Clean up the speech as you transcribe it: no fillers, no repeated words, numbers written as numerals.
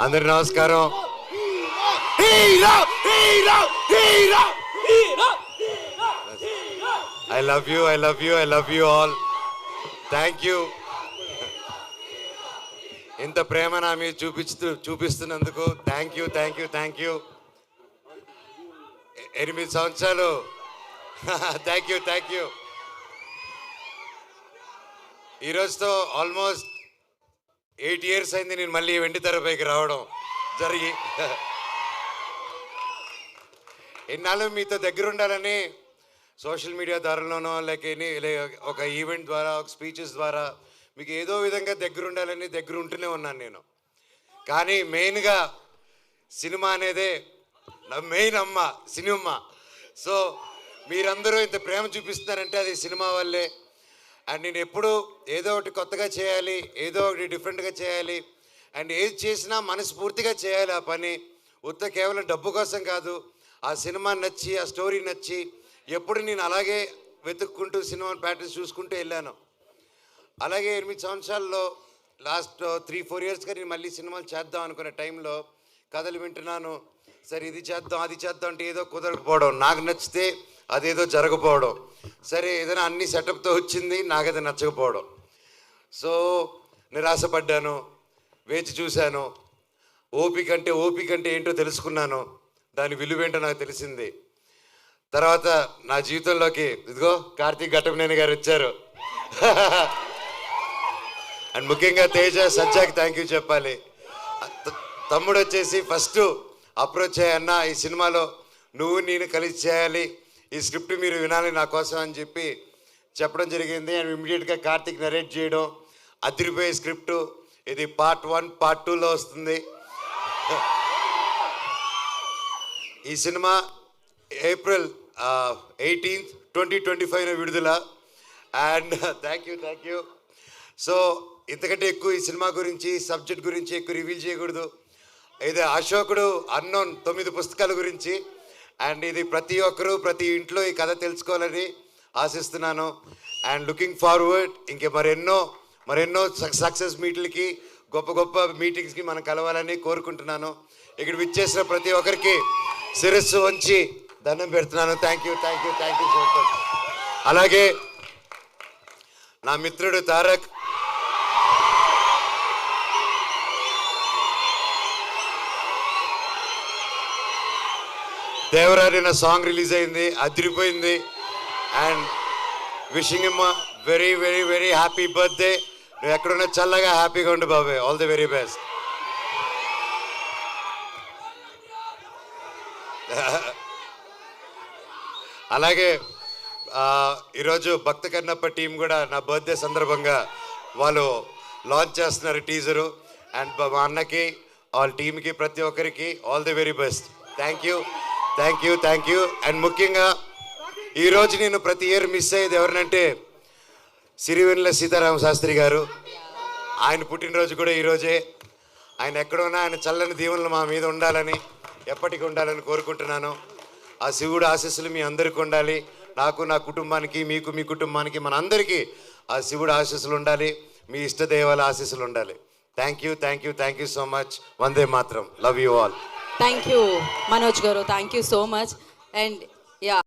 అందరి నమస్కారం. I love you all. Thank you. ఇంత ప్రేమ నా మీద చూపిస్తున్నందుకు థ్యాంక్ యూ. 8 సంవత్సరాలు. Thank you. ఈరోజుతో ఆల్మోస్ట్ 8 years అయింది నేను మళ్ళీ వెండి తెరపైకి రావడం జరిగి. ఎన్నాళ్ళు మీతో దగ్గర ఉండాలని సోషల్ మీడియా ద్వారాలోనో లేక ఒక ఈవెంట్ ద్వారా ఒక స్పీచెస్ ద్వారా మీకు ఏదో విధంగా దగ్గర ఉండాలని దగ్గర ఉంటూనే ఉన్నాను నేను. కానీ మెయిన్గా సినిమా అనేదే నా మెయిన్ అమ్మ, సినిమా. సో మీరందరూ ఇంత ప్రేమ చూపిస్తున్నారంటే అది సినిమా వల్లే. అండ్ నేను ఎప్పుడు ఏదో ఒకటి కొత్తగా చేయాలి, ఏదో ఒకటి డిఫరెంట్గా చేయాలి, అండ్ ఏది చేసినా మనస్ఫూర్తిగా చేయాలి ఆ పని. కేవలం డబ్బు కోసం కాదు. ఆ సినిమా నచ్చి, ఆ స్టోరీ నచ్చి ఎప్పుడు నేను అలాగే వెతుక్కుంటూ సినిమా ప్యాటర్న్స్ చూసుకుంటూ వెళ్ళాను. అలాగే 8 సంవత్సరాల్లో లాస్ట్ 3-4 yearsగా నేను మళ్ళీ సినిమాలు చేద్దాం అనుకునే టైంలో కథలు వింటున్నాను. సరే ఇది చేద్దాం అది చేద్దాం అంటే ఏదో కుదరకపోవడం, నాకు నచ్చితే అదేదో జరగకపోవడం, సరే ఏదైనా అన్ని సెటప్తో వచ్చింది నాకైతే నచ్చకపోవడం. సో నిరాశపడ్డాను, వేచి చూశాను. ఓపిక అంటే ఏంటో తెలుసుకున్నాను, దాని విలువేంటో నాకు తెలిసింది. తర్వాత నా జీవితంలోకి ఇదిగో కార్తీక్ ఘట్టమనేని గారు వచ్చారు. అండ్ ముఖ్యంగా తేజ సజ్జాకి థ్యాంక్ యూ చెప్పాలి. తమ్ముడు వచ్చేసి ఫస్ట్ అప్రోచ్ అయ్యన్న, ఈ సినిమాలో నువ్వు నేను కలిసి చేయాలి, ఈ స్క్రిప్ట్ మీరు వినాలి నా కోసం అని చెప్పి చెప్పడం జరిగింది. అండ్ ఇమ్మీడియట్గా కార్తీక్ నరేట్ చేయడం, అదిరిపోయే స్క్రిప్టు. ఇది Part 1, Part 2లో వస్తుంది. ఈ సినిమా April 18th, 2025 విడుదల. And thank you. సో ఇంతకంటే ఎక్కువ ఈ సినిమా గురించి, సబ్జెక్ట్ గురించి ఎక్కువ రివీల్ చేయకూడదు. ఇది అశోకుడు అన్నోన్ 9 పుస్తకాల గురించి. అండ్ ఇది ప్రతి ఒక్కరూ ప్రతి ఇంట్లో ఈ కథ తెలుసుకోవాలని ఆశిస్తున్నాను. అండ్ లుకింగ్ ఫార్వర్డ్ ఇంకే మరెన్నో సక్సెస్ మీట్లకి, గొప్ప మీటింగ్స్కి మనం కలవాలని కోరుకుంటున్నాను. ఇక్కడ విచ్చేసిన ప్రతి ఒక్కరికి శిరస్సు వంచి దండం పెడుతున్నాను. Thank you so much. అలాగే నా మిత్రుడు తారక్, దేవరారి నా సాంగ్ రిలీజ్ అయింది, అదిరిపోయింది. And wishing him very happy birthday. నువ్వు ఎక్కడున్నా చల్లగా హ్యాపీగా ఉండు బాబాయ్. All the very best. అలాగే ఈరోజు భక్త కన్నప్ప టీం కూడా నా బర్త్డే సందర్భంగా వాళ్ళు లాంచ్ చేస్తున్నారు టీజరు. అండ్ మా అన్నకి, వాళ్ళ టీంకి, ప్రతి ఒక్కరికి all the very best. Thank you. And ముఖ్యంగా ఈరోజు నేను ప్రతి ఇయర్ మిస్ అయ్యేది ఎవరినంటే సిరివెన్నెల సీతారామ శాస్త్రి గారు. ఆయన పుట్టినరోజు కూడా ఈరోజే. ఆయన ఎక్కడున్నా ఆయన చల్లని దీవెనలు మా మీద ఉండాలని, ఎప్పటికీ ఉండాలని కోరుకుంటున్నాను. ఆ శివుడు ఆశీస్సులు మీ అందరికీ ఉండాలి. నాకు, నా కుటుంబానికి, మీకు, మీ కుటుంబానికి, మన అందరికీ ఆ శివుడు ఆశీస్సులు ఉండాలి. మీ ఇష్టదేవాల ఆశీస్సులు ఉండాలి. Thank you so much. వందే మాత్రం. Love you all. Thank you Manoj garu, thank you so much. And